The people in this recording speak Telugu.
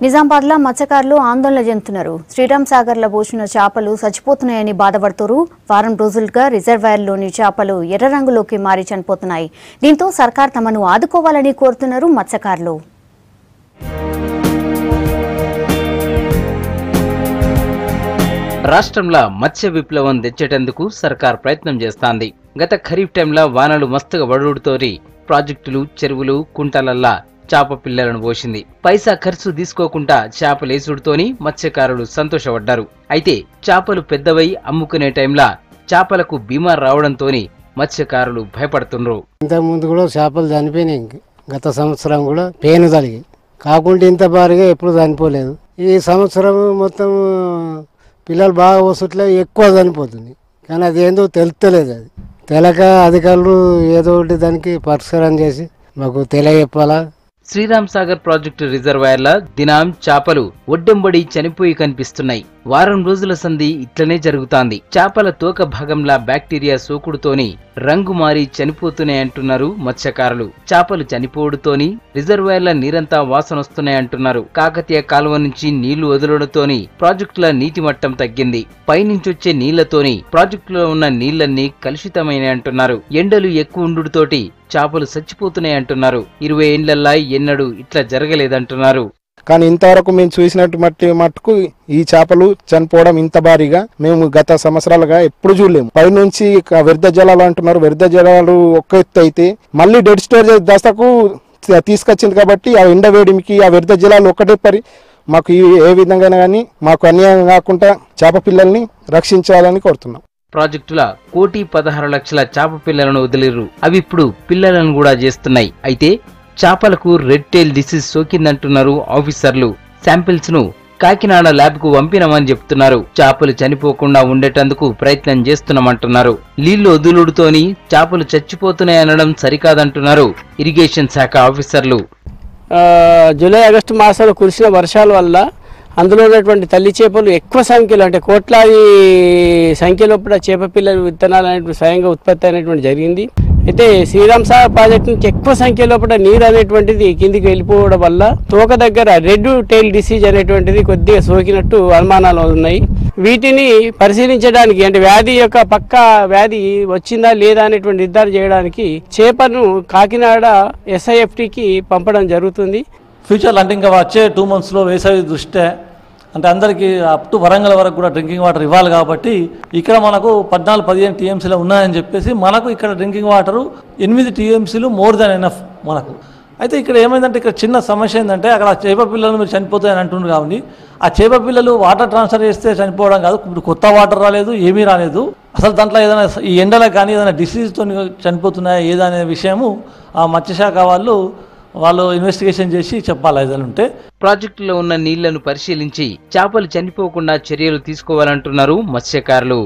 నిజామాబాద్లో మత్స్యకారులు ఆందోళన చెందుతున్నారు. శ్రీరామ్ సాగర్లో పోసిన చేపలు చచ్చిపోతున్నాయని బాధపడుతున్నారు. వారం రోజులుగా రిజర్వాయర్లోని చేపలు ఎర్ర రంగులోకి మారి చనిపోతున్నాయి. దీంతో సర్కార్ తమను ఆదుకోవాలని కోరుతున్నారు మత్స్యకారులు. రాష్ట్రంలో మత్స్య విప్లవం తెచ్చేటందుకు సర్కార్ ప్రయత్నం చేస్తోంది. గత ఖరీఫ్ టైంలో వానలు మస్తుగా వడుడుతోని ప్రాజెక్టులు, చెరువులు, కుంటలల్లా చేప పిల్లలను పోసింది. పైసా ఖర్చు తీసుకోకుండా చేపలేసుడుతోని మత్స్యకారులు సంతోషపడ్డారు. అయితే చేపలు పెద్దవై అమ్ముకునే టైంలో చేపలకు బీమా రావడంతోని మత్స్యకారులు భయపడుతున్నారు. ఇంతకుముందు కూడా చేపలు చనిపోయినాయి. గత సంవత్సరం కూడా పేను తలిగి కాకుండా ఇంత భారీగా ఎప్పుడు చనిపోలేదు. ఈ సంవత్సరం మొత్తం పిల్లలు బాగా వస్తుట్లే ఎక్కువ చనిపోతుంది. కానీ అది ఏందో తెలుస్తలేదు. అది తెలక అధికారులు ఏదో ఒకటి దానికి పరిష్కారం చేసి మాకు తెలియజెప్పాలా. శ్రీరామ్ సాగర్ ప్రాజెక్టు రిజర్వాయర్ల దినాం చేపలు ఒడ్డెంబడి చనిపోయి కనిపిస్తున్నాయి. వారం రోజుల సంధి ఇట్లనే జరుగుతాంది. చేపల తోక భాగంలా బ్యాక్టీరియా సోకుడుతోని రంగు మారి చనిపోతున్నాయంటున్నారు మత్స్యకారులు. చేపలు చనిపోవడంతోని రిజర్వాయర్ల నీరంతా వాసనొస్తున్నాయంటున్నారు. కాకతీయ కాలువ నుంచి నీళ్లు వదలడంతోని ప్రాజెక్టుల నీటి మట్టం తగ్గింది. పైనుంచొచ్చే నీళ్లతోని ప్రాజెక్టులో ఉన్న నీళ్లన్నీ కలుషితమైనవి అంటున్నారు. ఎండలు ఎక్కువ ఉండుతోటి చేపలు చచ్చిపోతున్నాయంటున్నారు. 20 ఏళ్లల్లా ఎన్నడూ ఇట్లా జరగలేదంటున్నారు. కానీ ఇంతవరకు మేము చూసినట్టు మట్టుకు ఈ చేపలు చనిపోవడం ఇంత భారీగా మేము గత సంవత్సరాలుగా ఎప్పుడు చూడలేము. పైనుంచి వ్యర్థ జలాలు అంటున్నారు. వ్యర్థ జలాలు ఒక్క ఎత్తు అయితే మళ్ళీ డెడ్ స్టోరేజ్ దశకు తీసుకొచ్చింది కాబట్టి ఆ ఎండవేడిమికి ఆ వ్యర్థ జలాలు ఒక్కటే పరి మాకు ఏ విధంగా కానీ మాకు అన్యాయం కాకుండా చేప పిల్లల్ని రక్షించాలని కోరుతున్నాం. ప్రాజెక్టుల 1,16,00,000 చేప పిల్లలను వదిలిర్రు. అవి ఇప్పుడు పిల్లలను కూడా చేస్తున్నాయి. అయితే చేపలకు రెడ్ టైల్ డిసీజ్ సోకిందంటున్నారు ఆఫీసర్లు. శాంపిల్స్ ను కాకినాడ ల్యాబ్ కు పంపినామని చెప్తున్నారు. చేపలు చనిపోకుండా ఉండేటందుకు ప్రయత్నం చేస్తున్నామంటున్నారు. నీళ్లు వదులుడుతోని చేపలు చచ్చిపోతున్నాయనడం సరికాదంటున్నారు ఇరిగేషన్ శాఖ ఆఫీసర్లు. జూలై ఆగస్టు మాసాలు కురిసిన వర్షాల వల్ల అందులో ఉన్నటువంటి తల్లి చేపలు ఎక్కువ సంఖ్యలో అంటే కోట్లాది సంఖ్యలో చేప పిల్లలు విత్తనాలు అనేటువంటి స్వయంగా ఉత్పత్తి అనేటువంటి జరిగింది. అయితే శ్రీరామ్ సాగర్ ప్రాజెక్టు నుంచి ఎక్కువ సంఖ్యలో నీరు అనేటువంటిది కిందికి వెళ్ళిపోవడం వల్ల తోక దగ్గర రెడ్ టైల్ డిసీజ్ అనేటువంటిది కొద్దిగా సోకినట్టు అనుమానాలు ఉన్నాయి. వీటిని పరిశీలించడానికి అంటే వ్యాధి యొక్క పక్కా వ్యాధి వచ్చిందా లేదా అనేటువంటి నిర్ధారణ చేయడానికి చేపను కాకినాడ SIFTకి పంపడం జరుగుతుంది. ఫ్యూచర్లో అంటే ఇంకా వచ్చే 2 monthsలో వేసవి దృష్ట్యా అంటే అందరికీ అప్ టు వరంగల్ వరకు కూడా డ్రింకింగ్ వాటర్ ఇవ్వాలి కాబట్టి ఇక్కడ మనకు 14-15 TMCలు ఉన్నాయని చెప్పేసి మనకు ఇక్కడ డ్రింకింగ్ వాటరు 8 TMCలు మోర్ దాన్ ఎనఫ్ మనకు. అయితే ఇక్కడ ఏమైందంటే ఇక్కడ చిన్న సమస్య ఏంటంటే అక్కడ చేప పిల్లలు మీరు చనిపోతాయని అంటున్నారు. కాబట్టి ఆ చేప పిల్లలు వాటర్ ట్రాన్స్ఫర్ చేస్తే చనిపోవడం కాదు, ఇప్పుడు కొత్త వాటర్ రాలేదు, ఏమీ రాలేదు. అసలు దాంట్లో ఏదైనా ఈ ఎండలకు కానీ ఏదైనా డిసీజ్తో చనిపోతున్నాయా ఏదనే విషయము ఆ మత్స్యశాఖ వాళ్ళు ఇన్వెస్టిగేషన్ చేసి చెప్పాలి ఏదైనా ఉంటే. ప్రాజెక్టులో ఉన్న నీళ్లను పరిశీలించి చేపలు చనిపోకుండా చర్యలు తీసుకోవాలంటున్నారు మత్స్యకారులు.